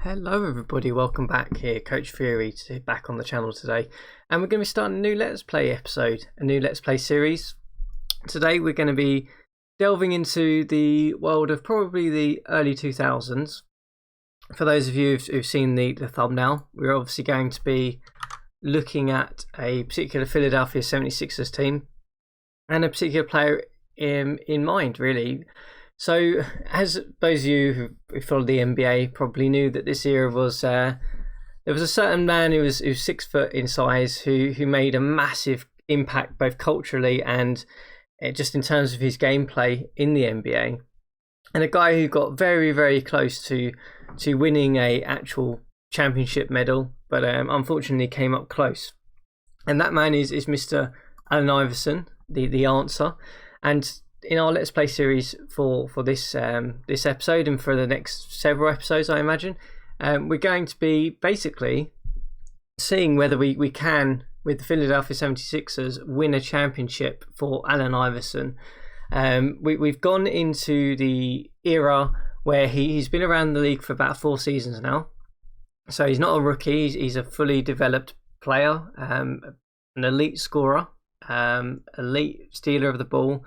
Hello everybody, welcome back here, CoachFury back on the channel today, and we're going to be starting a new Let's Play episode, a new Let's Play series. Today we're going to be delving into the world of probably the early 2000s. For those of you who've seen the thumbnail, we're obviously going to be looking at a particular Philadelphia 76ers team and a particular player in mind, really. So, as those of you who followed the NBA probably knew, that this era was there was a certain man who was 6 foot in size who made a massive impact both culturally and just in terms of his gameplay in the NBA, and a guy who got very, very close to winning a actual championship medal, but unfortunately came up close. And that man is Mr. Allen Iverson, the answer. And in our Let's Play series for this this episode and for the next several episodes, I imagine, we're going to be basically seeing whether we can, with the Philadelphia 76ers, win a championship for Allen Iverson. We've gone into the era where he's been around the league for about 4 seasons now. So he's not a rookie, he's a fully developed player, an elite scorer, elite stealer of the ball.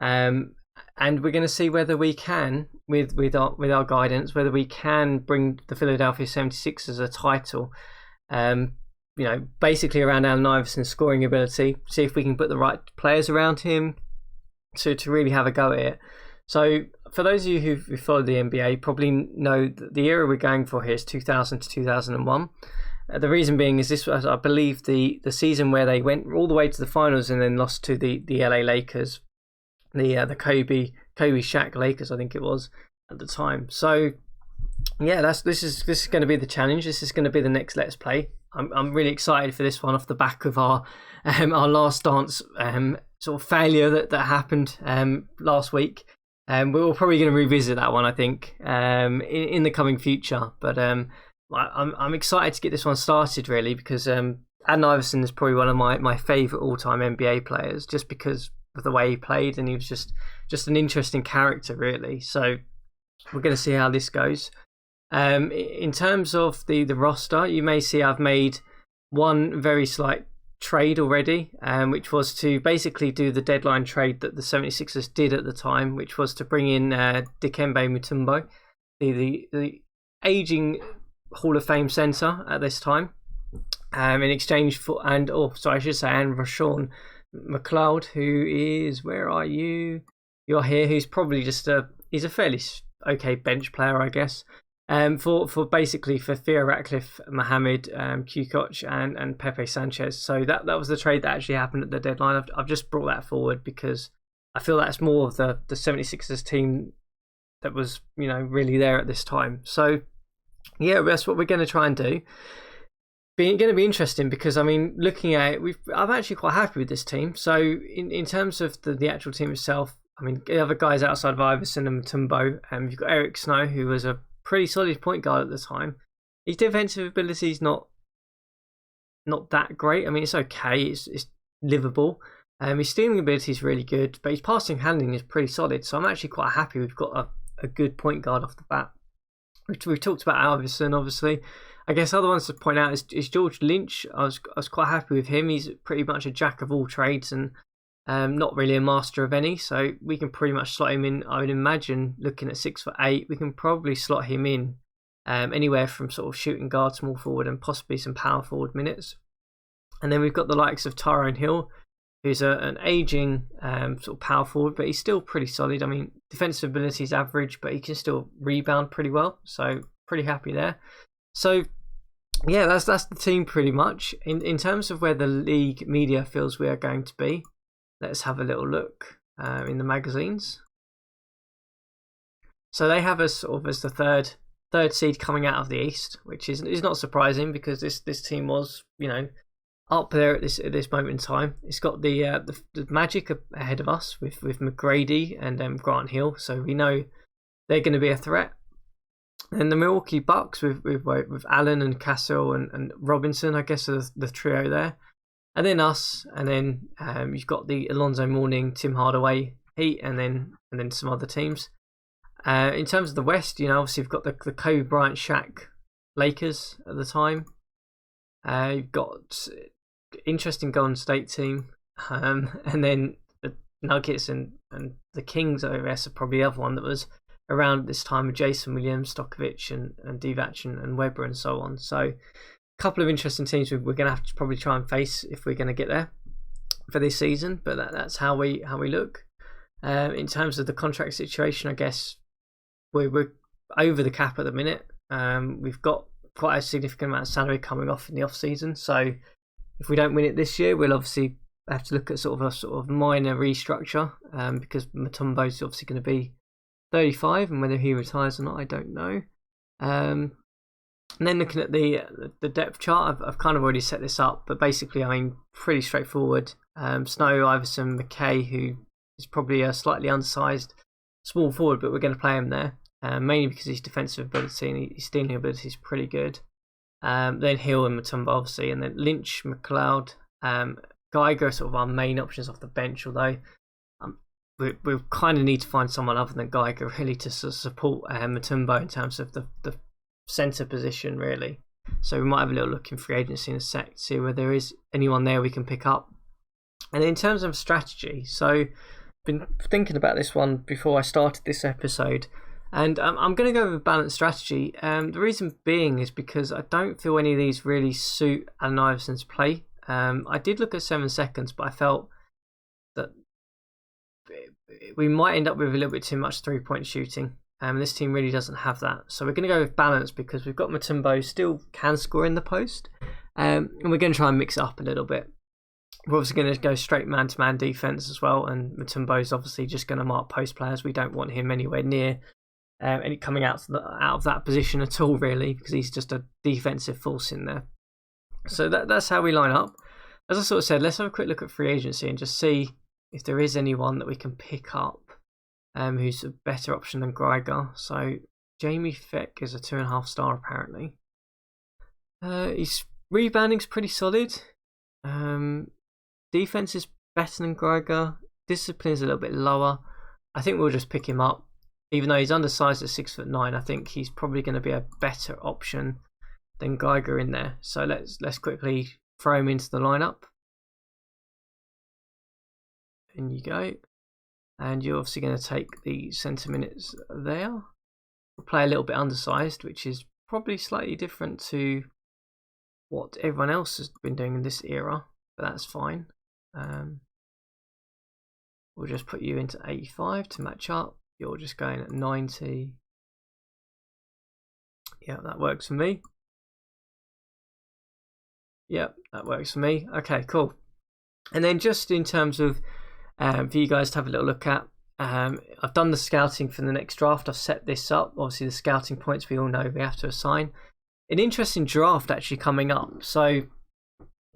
And we're going to see whether we can, with our guidance, whether we can bring the Philadelphia 76ers a title. Basically around Allen Iverson's scoring ability. See if we can put the right players around him to really have a go at it. So, for those of you who followed the NBA, probably know that the era we're going for here is 2000 to 2001. The reason being is this was, I believe, the season where they went all the way to the finals and then lost to the LA Lakers. The Kobe Shaq Lakers, I think it was at the time. So yeah, this is going to be the challenge. This is going to be the next Let's Play. I'm really excited for this one off the back of our Last Dance sort of failure that happened last week. We're probably going to revisit that one, I think, in the coming future. But I'm excited to get this one started, really, because Allen Iverson is probably one of my favourite all-time NBA players, just because of the way he played, and he was just an interesting character, really. So we're going to see how this goes. In terms of the roster, you may see I've made one very slight trade already, which was to basically do the deadline trade that the 76ers did at the time, which was to bring in Dikembe Mutombo, the aging Hall of Fame centre at this time, in exchange for and Rashawn McLeod, who is, where are you? You're here. Who's probably just he's a fairly okay bench player, I guess. For basically for Theo Ratcliffe, Mohamed Kukoc, and Pepe Sanchez. So that was the trade that actually happened at the deadline. I've just brought that forward because I feel that's more of the 76ers team that was really there at this time. So yeah, that's what we're going to try and do. Going to be interesting because, I mean, looking at it, I'm actually quite happy with this team. So in terms of the actual team itself, I mean, the other guys outside of Iverson and Mutombo, you've got Eric Snow, who was a pretty solid point guard at the time. His defensive ability is not that great. I mean, it's okay, it's livable. His stealing ability is really good, but his passing handling is pretty solid. So I'm actually quite happy we've got a good point guard off the bat. We've talked about Iverson, obviously. I guess other ones to point out is George Lynch. I was quite happy with him. He's pretty much a jack of all trades and not really a master of any. So we can pretty much slot him in. I would imagine, looking at 6'8", we can probably slot him in anywhere from sort of shooting guard, small forward, and possibly some power forward minutes. And then we've got the likes of Tyrone Hill, who's an aging sort of power forward, but he's still pretty solid. I mean, defensive ability is average, but he can still rebound pretty well. So pretty happy there. So yeah, that's the team pretty much. In terms of where the league media feels we are going to be, let's have a little look in the magazines. So they have us sort of as the third seed coming out of the East, which is not surprising because this team was up there at this moment in time. It's got the Magic ahead of us with McGrady and Grant Hill, so we know they're going to be a threat. And the Milwaukee Bucks with Allen and Cassell and Robinson, I guess, are the trio there. And then us, and then you've got the Alonzo Mourning, Tim Hardaway Heat, and then some other teams. In terms of the West, obviously we've got the Kobe Bryant Shaq Lakers at the time. You've got interesting Golden State team, and then the Nuggets and the Kings OS are probably the other one that was around this time with Jason Williams, Stokovich, and Divac and Webber and so on. So a couple of interesting teams we're going to have to probably try and face if we're going to get there for this season. But that's how we look. In terms of the contract situation, I guess we're over the cap at the minute. We've got quite a significant amount of salary coming off in the off season, so if we don't win it this year, we'll obviously have to look at sort of minor restructure, because Mutombo's obviously going to be 35, and whether he retires or not, I don't know. And then looking at the depth chart, I've kind of already set this up, but basically, I mean, pretty straightforward. Snow, Iverson, McKay, who is probably a slightly undersized small forward, but we're going to play him there. Mainly because his defensive ability and his stealing ability is pretty good. Then Hill and Mutombo, obviously, and then Lynch, McLeod, Geiger are sort of our main options off the bench, although we kind of need to find someone other than Geiger really to support Mutombo in terms of the centre position, really. So we might have a little look in free agency in a sec to see whether there is anyone there we can pick up. And in terms of strategy, so I've been thinking about this one before I started this episode. And I'm going to go with a balanced strategy. The reason being is because I don't feel any of these really suit Allen Iverson's play. I did look at 7 seconds, but I felt that we might end up with a little bit too much 3-point shooting. This team really doesn't have that. So we're going to go with balance because we've got Mutombo still can score in the post. And we're going to try and mix it up a little bit. We're obviously going to go straight man-to-man defense as well. And Mutombo's obviously just going to mark post players. We don't want him anywhere near any coming out of that position at all, really, because he's just a defensive force in there. So that's how we line up. As I sort of said, let's have a quick look at free agency and just see if there is anyone that we can pick up who's a better option than Geiger. So Jamie Feck is a 2.5 star apparently. His rebounding's pretty solid. Defense is better than Geiger. Discipline is a little bit lower. I think we'll just pick him up. Even though he's undersized at 6'9", I think he's probably going to be a better option than Geiger in there. So let's quickly throw him into the lineup. In you go. And you're obviously going to take the centre minutes there. We'll play a little bit undersized, which is probably slightly different to what everyone else has been doing in this era, but that's fine. We'll just put you into 85 to match up. You're just going at 90. Yeah, that works for me. Yep, that works for me. Okay, cool. And then just in terms of for you guys to have a little look at, I've done the scouting for the next draft. I've set this up. Obviously, the scouting points we all know we have to assign. An interesting draft actually coming up. So,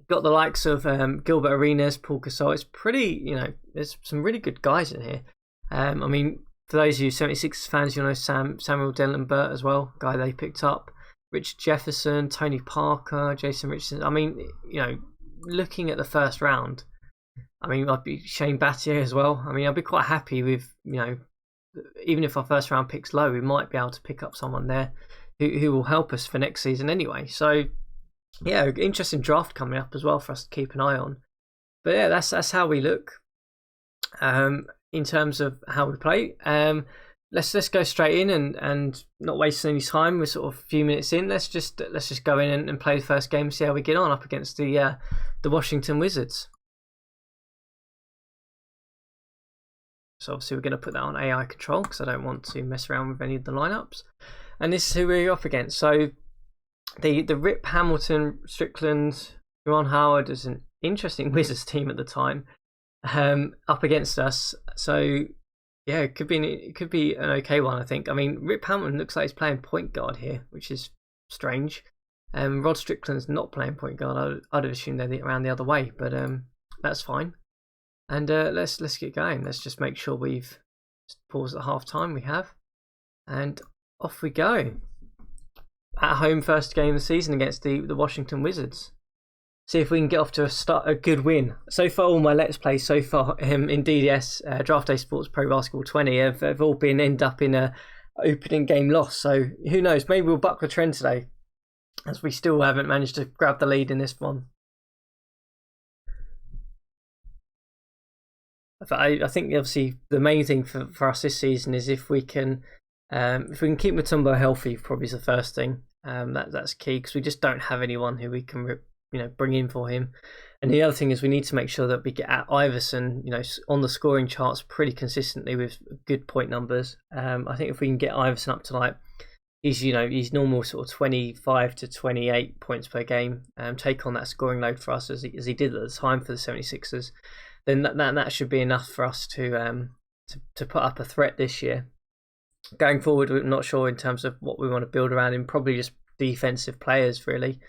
got the likes of Gilbert Arenas, Paul Gasol. It's pretty, there's some really good guys in here. I mean, for those of you 76ers fans, you'll know Samuel Dellenbert as well, guy they picked up. Richard Jefferson, Tony Parker, Jason Richardson. I mean, looking at the first round, I mean, I'd be Shane Battier as well. I mean, I'd be quite happy with, even if our first round pick's low, we might be able to pick up someone there who will help us for next season anyway. So, yeah, interesting draft coming up as well for us to keep an eye on. But yeah, that's how we look. In terms of how we play, let's go straight in and not waste any time. We're sort of a few minutes in. Let's just go in and play the first game and see how we get on up against the Washington Wizards. So obviously we're going to put that on AI control because I don't want to mess around with any of the lineups. And this is who we're up against. So the Rip Hamilton, Strickland, Ron Howard is an interesting Wizards team at the time. Up against us, so yeah, it could be an okay one, I think. I mean, Rip Hamilton looks like he's playing point guard here, which is strange. Rod Strickland's not playing point guard. I'd have assumed they're around the other way, but that's fine. And let's get going. Let's just make sure we've paused at half time. We have, and off we go. At home, first game of the season against the Washington Wizards. See if we can get off to a good win. So far, all my Let's Plays so far in DDS, Draft Day Sports Pro Basketball 20, have all end up in a opening game loss. So who knows? Maybe we'll buck the trend today. as we still haven't managed to grab the lead in this one. I think obviously the main thing for us this season is if we can keep Mutombo healthy, probably is the first thing. That's key, because we just don't have anyone who we can bring in for him. And the other thing is we need to make sure that we get at Iverson, on the scoring charts pretty consistently with good point numbers. I think if we can get Iverson up to like he's normal sort of 25 to 28 points per game, take on that scoring load for us as he did at the time for the 76ers, then that should be enough for us to put up a threat this year. Going forward, we're not sure in terms of what we want to build around him. Probably just defensive players, really.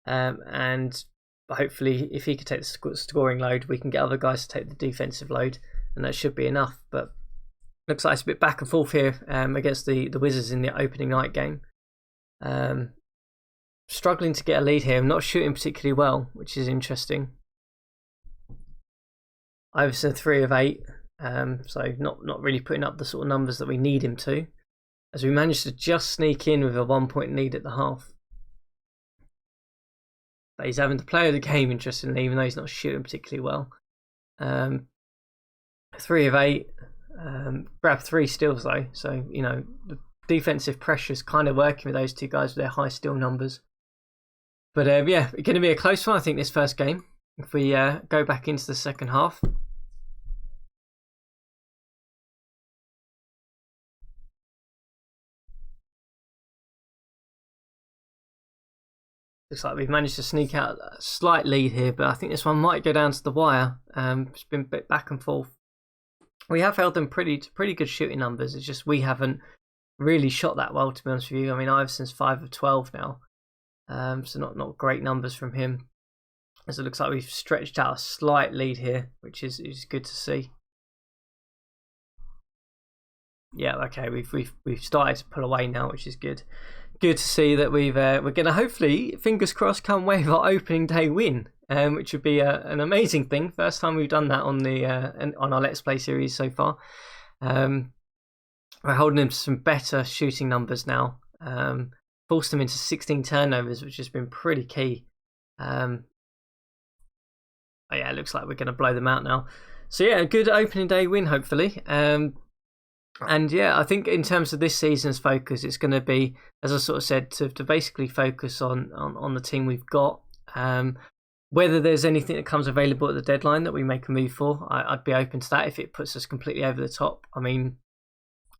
And hopefully, if he could take the scoring load, we can get other guys to take the defensive load, and that should be enough. But looks like it's a bit back and forth here against the Wizards in the opening night game. Struggling to get a lead here. Not shooting particularly well, which is interesting. Iverson 3 of 8. So not really putting up the sort of numbers that we need him to, as we managed to just sneak in with a 1-point lead at the half. But he's having the player of the game, interestingly, even though he's not shooting particularly well. 3 of 8, grabbed 3 steals though, so the defensive pressure is kind of working with those two guys with their high steal numbers. But yeah, it's going to be a close one, I think, this first game. If we go back into the second half. Looks like we've managed to sneak out a slight lead here, but I think this one might go down to the wire. It's been a bit back and forth. We have held them pretty good shooting numbers. It's just we haven't really shot that well, to be honest with you. I mean, Iverson's 5 of 12 now, so not great numbers from him. As it looks like we've stretched out a slight lead here, which is good to see. Yeah, okay, we've started to pull away now, which is good. Good to see that we're going to hopefully, fingers crossed, come away with our opening day win, which would be an amazing thing. First time we've done that on our Let's Play series so far. We're holding them to some better shooting numbers now. Forced them into 16 turnovers, which has been pretty key. Oh yeah, it looks like we're going to blow them out now. So yeah, a good opening day win, hopefully. And yeah, I think in terms of this season's focus, it's going to be, as I sort of said, to basically focus on the team we've got. Whether there's anything that comes available at the deadline that we make a move for, I'd be open to that if it puts us completely over the top. I mean,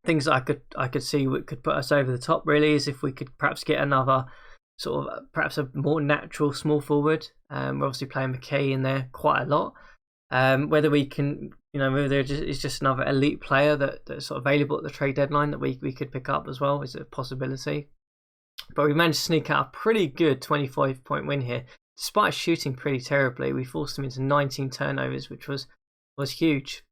things that I could see what could put us over the top really is if we could perhaps get another sort of perhaps a more natural small forward. We're obviously playing McKay in there quite a lot. Whether we can, whether there is just another elite player that's sort of available at the trade deadline that we could pick up as well is a possibility. But we managed to sneak out a pretty good 25-point win here. Despite shooting pretty terribly, we forced them into 19 turnovers, which was huge.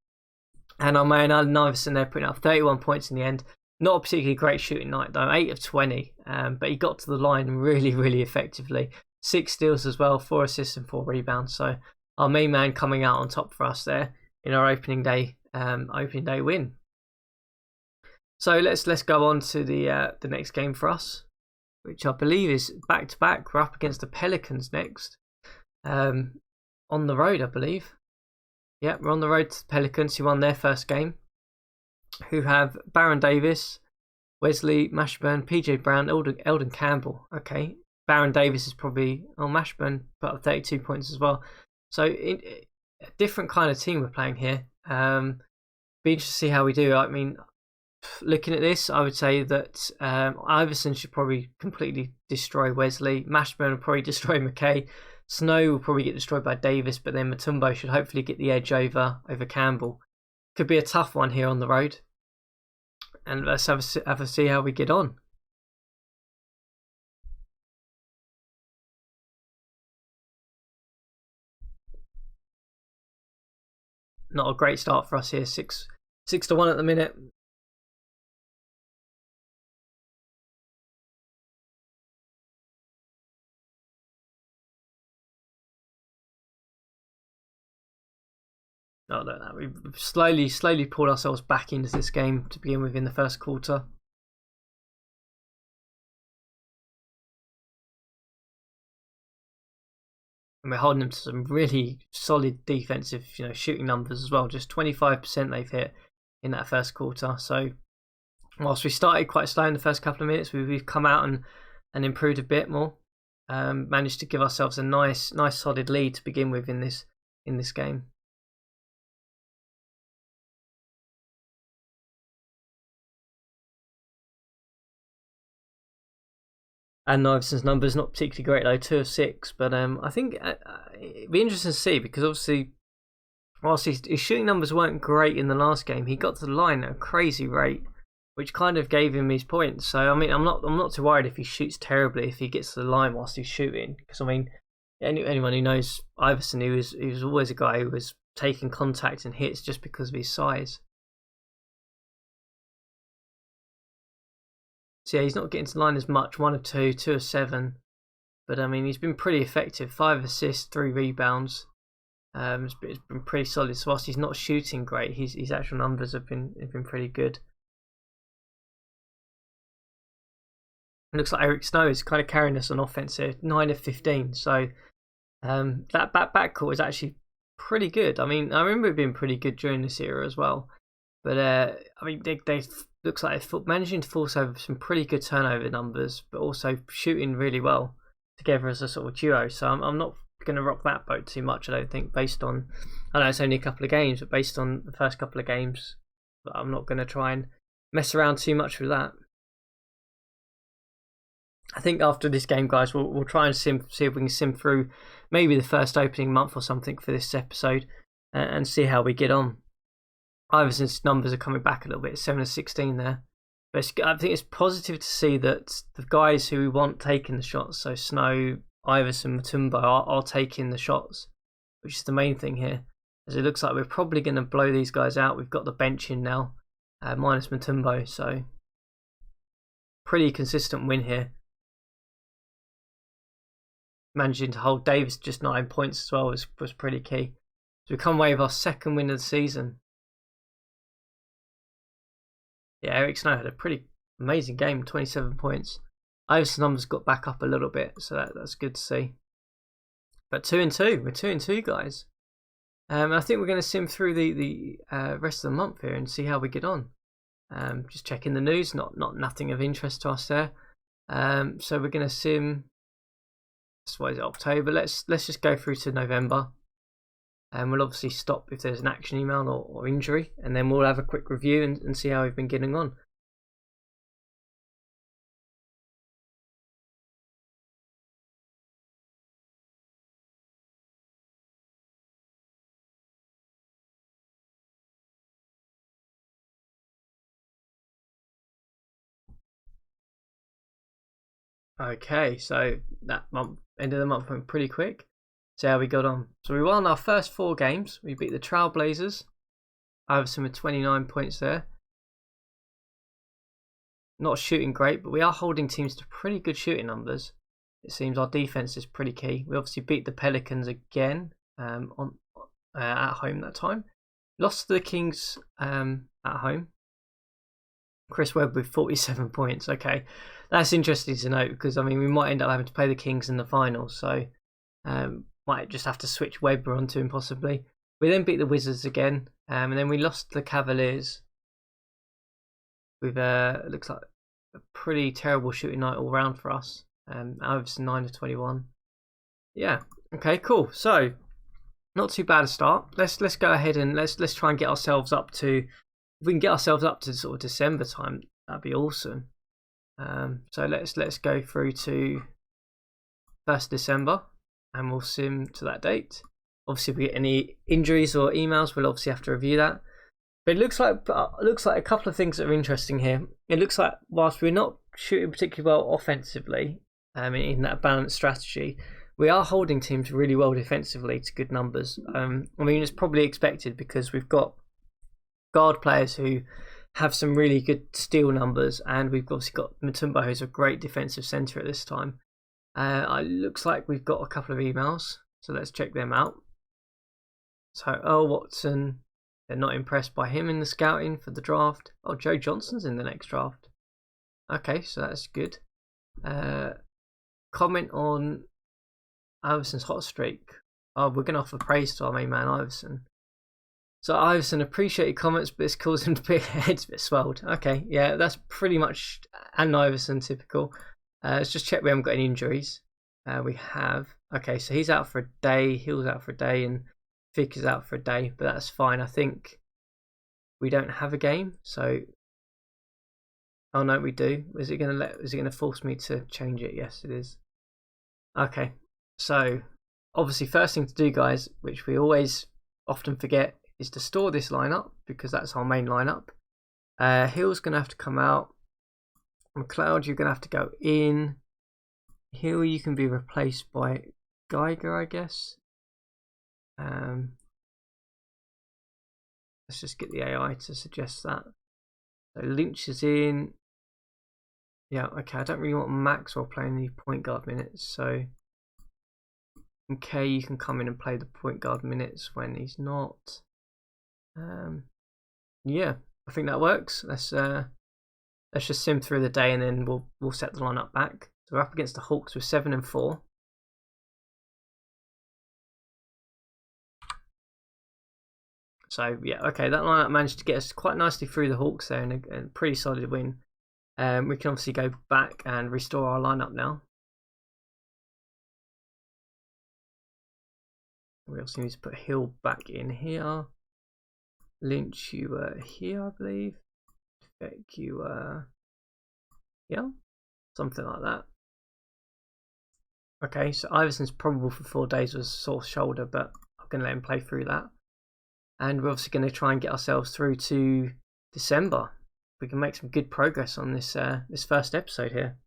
And our man Allen Iverson there putting up 31 points in the end. Not a particularly great shooting night though, 8 of 20. But he got to the line really, really effectively. 6 steals as well, 4 assists and 4 rebounds. So our main man coming out on top for us there in our opening day win. So let's go on to the next game for us, which I believe is back to back. We're up against the Pelicans next, on the road, I believe. Yeah, we're on the road to the Pelicans, who won their first game, who have Baron Davis, Wesley, Mashburn, PJ Brown, Eldon Campbell. Okay, Baron Davis is probably Mashburn put up 32 points as well. So a different kind of team we're playing here. Be interested to see how we do. I mean, looking at this, I would say that Iverson should probably completely destroy Wesley. Mashburn will probably destroy McKay. Snow will probably get destroyed by Davis, but then Mutombo should hopefully get the edge over Campbell. Could be a tough one here on the road. And let's have a see how we get on. Not a great start for us here. 6-1 at the minute. No, we've slowly pulled ourselves back into this game to begin with in the first quarter. and we're holding them to some really solid defensive, shooting numbers as well. Just 25% they've hit in that first quarter. So whilst we started quite slow in the first couple of minutes, we've come out and improved a bit more. Managed to give ourselves a nice solid lead to begin with in this game. And Iverson's numbers not particularly great though, 2 of 6. But I think it'd be interesting to see, because obviously, whilst his shooting numbers weren't great in the last game, he got to the line at a crazy rate, which kind of gave him his points. So I mean, I'm not too worried if he shoots terribly if he gets to the line whilst he's shooting, because I mean, anyone who knows Iverson, he was always a guy who was taking contact and hits just because of his size. So yeah, he's not getting to the line as much. 1 of 2, 2 of 7. But I mean, he's been pretty effective. 5 assists, 3 rebounds. It's been pretty solid. So whilst he's not shooting great, his actual numbers have been pretty good. It looks like Eric Snow is kind of carrying us on offense here. 9 of 15. So that backcourt is actually pretty good. I mean, I remember it being pretty good during this era as well. But I mean, they looks like they're managing to force over some pretty good turnover numbers, but also shooting really well together as a sort of duo. So I'm not going to rock that boat too much, I don't think, based on, I know it's only a couple of games, but based on the first couple of games, I'm not going to try and mess around too much with that. I think after this game, guys, we'll try and see if we can sim through maybe the first opening month or something for this episode and see how we get on. Iverson's numbers are coming back a little bit, 7 of 16 there. But I think it's positive to see that the guys who we want taking the shots, so Snow, Iverson, Mutombo, are taking the shots, which is the main thing here. As it looks like we're probably going to blow these guys out. We've got the bench in now, minus Mutombo, so pretty consistent win here. Managing to hold Davis just 9 points as well was pretty key. So we come away with our second win of the season. Yeah, Eric Snow had a pretty amazing game, 27 points. Iverson's numbers got back up a little bit, so that's good to see. But 2-2, we're 2-2, guys. I think we're going to sim through the rest of the month here and see how we get on. Just checking the news, nothing of interest to us there. So we're going to sim. What is it, October? Let's just go through to November, and we'll obviously stop if there's an action email or injury, and then we'll have a quick review and see how we've been getting on. Okay, so that month, end of the month, went pretty quick. See how we got on. So we won our first 4 games. We beat the Trailblazers. Iverson with 29 points there. Not shooting great, but we are holding teams to pretty good shooting numbers. It seems our defense is pretty key. We obviously beat the Pelicans again at home that time. Lost to the Kings at home. Chris Webb with 47 points. Okay, that's interesting to note, because I mean, we might end up having to play the Kings in the finals, so might just have to switch Webber onto him possibly. We then beat the Wizards again, and then we lost to the Cavaliers with looks like a pretty terrible shooting night all round for us. Iverson 9 of 21. Yeah. Okay. Cool. So not too bad a start. Let's go ahead and let's try and get ourselves up to. If we can get ourselves up to sort of December time, that'd be awesome. So let's go through to 1st December, and we'll sim to that date. Obviously, if we get any injuries or emails, we'll obviously have to review that. But it looks like a couple of things that are interesting here. It looks like whilst we're not shooting particularly well offensively, in that balanced strategy, we are holding teams really well defensively to good numbers. I mean, it's probably expected, because we've got guard players who have some really good steal numbers, and we've obviously got Mutombo, who's a great defensive centre at this time. It looks like we've got a couple of emails, so let's check them out. So Earl Watson, they're not impressed by him in the scouting for the draft. Oh, Joe Johnson's in the next draft. Okay, so that's good. Comment on Iverson's hot streak. Oh, we're going to offer praise to our main man, Iverson. So Iverson, appreciate your comments, but it's causing him head's a bit swelled. Okay, yeah, that's pretty much an Iverson typical. Let's just check we haven't got any injuries. We have. Okay, so he's out for a day, Hill's out for a day, and Vic is out for a day, but that's fine. I think we don't have a game, so... Oh no, we do. Is it gonna force me to change it? Yes, it is. Okay, so obviously first thing to do, guys, which we always often forget, is to store this lineup because that's our main lineup. Hill's gonna have to come out. McLeod, you're gonna have to go in. Hill, you can be replaced by Geiger, I guess. Let's just get the AI to suggest that. So Lynch is in. Yeah, okay, I don't really want Maxwell playing the point guard minutes, so okay, you can come in and play the point guard minutes when he's not. Yeah, I think that works. Let's just sim through the day and then we'll set the lineup back. So we're up against the Hawks with 7 and 4. So yeah, okay, that lineup managed to get us quite nicely through the Hawks there, and a pretty solid win. We can obviously go back and restore our lineup now. We also need to put Hill back in here. Lynch, you were here, I believe. Beck, you were here, something like that. Okay, so Iverson's probable for 4 days with a sore shoulder, but I'm going to let him play through that. And we're obviously going to try and get ourselves through to December. We can make some good progress on this this first episode here.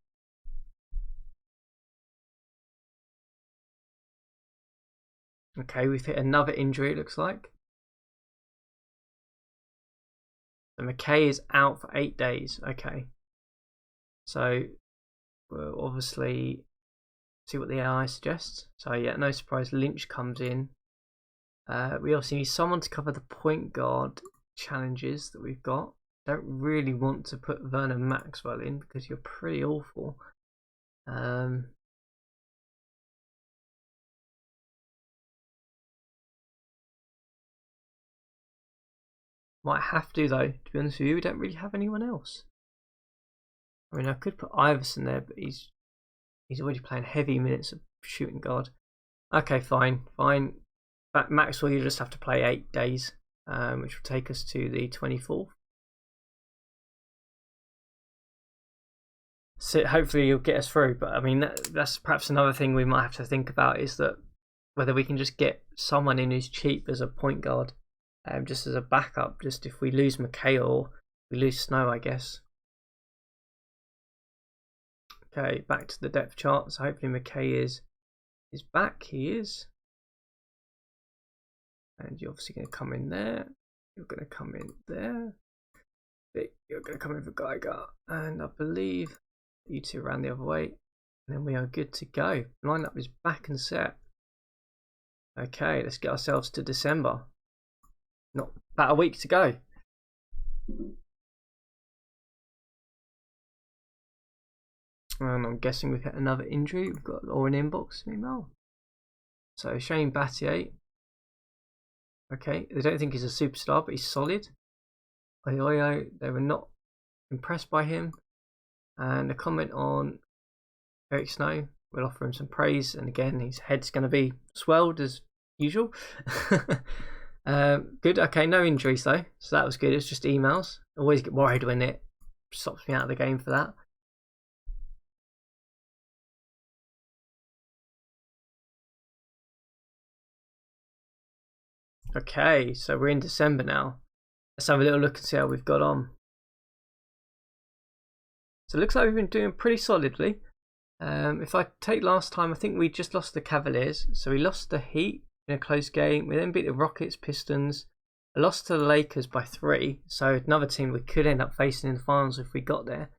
Okay, we've hit another injury, it looks like. So McKay is out for 8 days. Okay. So we'll obviously see what the AI suggests. So yeah, no surprise, Lynch comes in. We also need someone to cover the point guard challenges that we've got. Don't really want to put Vernon Maxwell in because you're pretty awful. Might have to though, to be honest with you. We don't really have anyone else. I mean, I could put Iverson there, but he's already playing heavy minutes of shooting guard. Okay, fine. But Maxwell, you just have to play 8 days, which will take us to the 24th. So hopefully you'll get us through. But I mean, that's perhaps another thing we might have to think about, is that whether we can just get someone in who's cheap as a point guard, just as a backup, just if we lose McKay or we lose Snow, I guess. Okay, back to the depth chart. So hopefully McKay is back. He is. And you're obviously going to come in there. You're going to come in there. You're going to come in for Geiger. And I believe you two around the other way. And then we are good to go. Lineup is back and set. Okay, let's get ourselves to December. Not about a week to go. And I'm guessing we've hit another injury. We've got or an inbox email. So Shane Battier. Okay, they don't think he's a superstar, but he's solid. Oyoyo, they were not impressed by him. And a comment on Eric Snow. We'll offer him some praise. And again, his head's going to be swelled as usual. Good. Okay, no injuries though, so that was good. It's just emails. I always get worried when it stops me out of the game for that. Okay, so we're in December now. Let's have a little look and see how we've got on. So it looks like we've been doing pretty solidly. If I take last time, I think we just lost the Cavaliers. So we lost the Heat in a close game. We then beat the Rockets, Pistons. I lost to the Lakers by 3. So another team we could end up facing in the finals if we got there.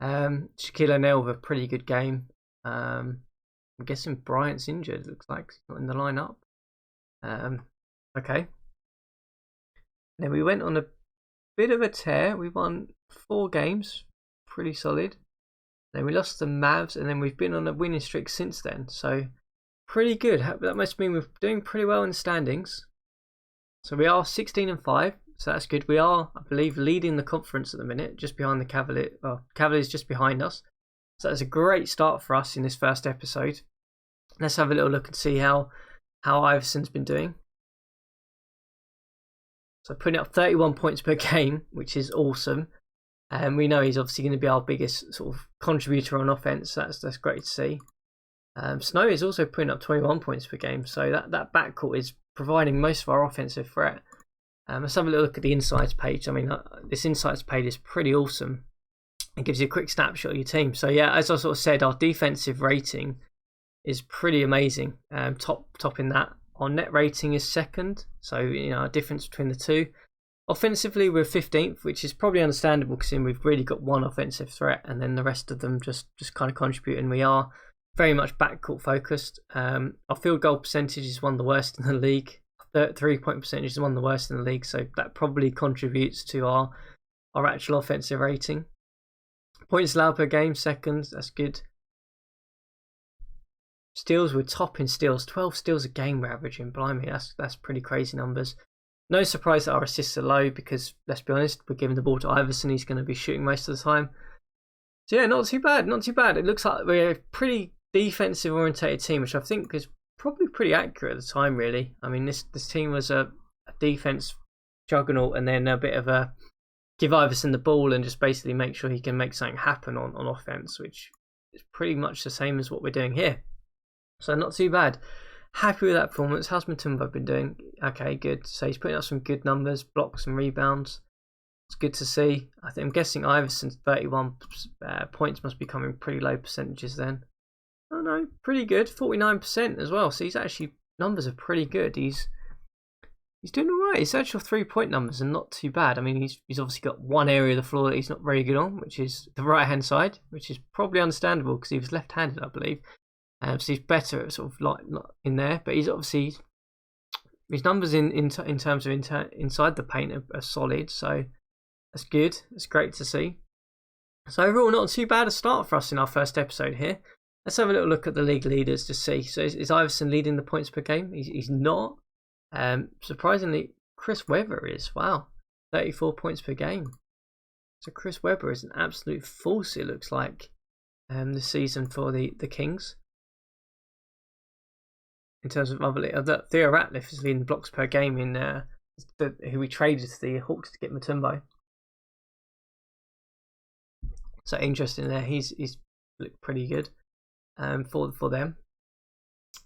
Shaquille O'Neal with a pretty good game. I'm guessing Bryant's injured. Looks like he's not in the lineup. Okay. And then we went on a bit of a tear. We won 4 games. Pretty solid. Then we lost the Mavs, and then we've been on a winning streak since then. So pretty good. That must mean we're doing pretty well in the standings. So we are 16-5, so that's good. We are, I believe, leading the conference at the minute, just behind the Cavaliers. Well, Cavaliers just behind us. So that's a great start for us in this first episode. Let's have a little look and see how Iverson's been doing. So putting up 31 points per game, which is awesome. And we know he's obviously going to be our biggest sort of contributor on offense. That's great to see. Snow is also putting up 21 points per game, so that backcourt is providing most of our offensive threat. Let's have a little look at the insights page. I mean, this insights page is pretty awesome. It gives you a quick snapshot of your team. So yeah, as I sort of said, our defensive rating is pretty amazing. Top in that. Our net rating is second, so a difference between the two. Offensively, we're 15th, which is probably understandable because we've really got one offensive threat, and then the rest of them just kind of contribute. And we are very much backcourt focused. Our field goal percentage is one of the worst in the league. 3-point percentage is one of the worst in the league, so that probably contributes to our actual offensive rating. Points allowed per game, second. That's good. Steals, we're top in steals. 12 steals a game we're averaging. Blimey, that's pretty crazy numbers. No surprise that our assists are low because, let's be honest, we're giving the ball to Iverson. He's going to be shooting most of the time. So yeah, not too bad. It looks like we're a pretty defensive orientated team, which I think is probably pretty accurate at the time, really. I mean, this team was a defense juggernaut and then a bit of a give Iverson the ball and just basically make sure he can make something happen on offense, which is pretty much the same as what we're doing here. So not too bad. Happy with that performance. How's Mutombo been doing? Okay, good. So he's putting up some good numbers, blocks and rebounds. It's good to see. I'm guessing Iverson's 31 points must be coming pretty low percentages then. Oh no, pretty good. 49% as well. So he's actually, numbers are pretty good. He's doing alright. His actual 3-point numbers are not too bad. I mean, he's obviously got one area of the floor that he's not very good on, which is the right hand side, which is probably understandable because he was left handed, I believe. So he's better at sort of like not in there, but he's obviously his numbers in terms of inside the paint are solid. So that's good. It's great to see. So overall, not too bad a start for us in our first episode here. Let's have a little look at the league leaders to see. So is Iverson leading the points per game? He's not. Surprisingly, Chris Webber is. Wow, 34 points per game. So Chris Webber is an absolute force, it looks like, this season for the Kings. In terms of other, Theo Ratliff is leading blocks per game in who we traded to the Hawks to get Mutombo. So interesting there. He's looked pretty good for them.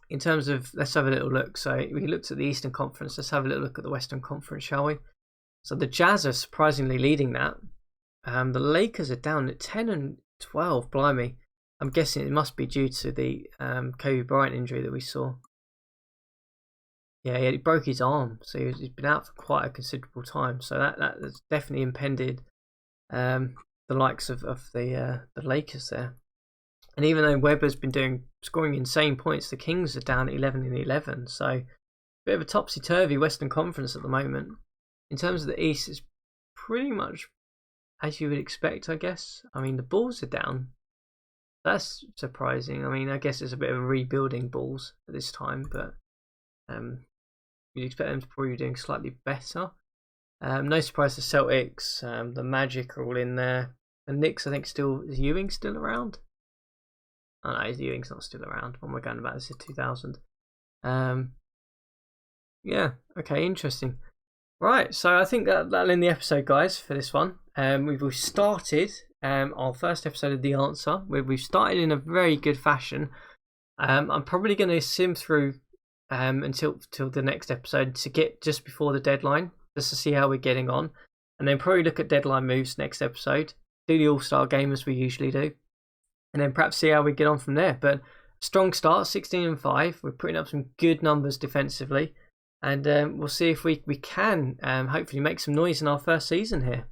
In terms of, let's have a little look. So we looked at the Eastern Conference. Let's have a little look at the Western Conference, shall we? So the Jazz are surprisingly leading that. The Lakers are down at 10 and 12. Blimey. I'm guessing it must be due to the Kobe Bryant injury that we saw. Yeah, he broke his arm, so he's been out for quite a considerable time. So that's definitely impeded the likes of the Lakers there. And even though Webber's been scoring insane points, the Kings are down 11 and 11. So a bit of a topsy-turvy Western Conference at the moment. In terms of the East, it's pretty much as you would expect, I guess. I mean, the Bulls are down. That's surprising. I mean, I guess it's a bit of a rebuilding Bulls at this time, but you'd expect them to probably be doing slightly better. No surprise the Celtics, the Magic are all in there. The Knicks, I think, is Ewing still around? Oh no, Ewing's not still around. What am I going about? This is 2000. Yeah, okay, interesting. Right, so I think that'll end the episode, guys, for this one. We've started our first episode of The Answer. We've started in a very good fashion. I'm probably going to sim through until the next episode to get just before the deadline, just to see how we're getting on, and then probably look at deadline moves next episode, do the All-Star game as we usually do, and then perhaps see how we get on from there. But strong start, 16 and 5. We're putting up some good numbers defensively, and we'll see if we can hopefully make some noise in our first season here.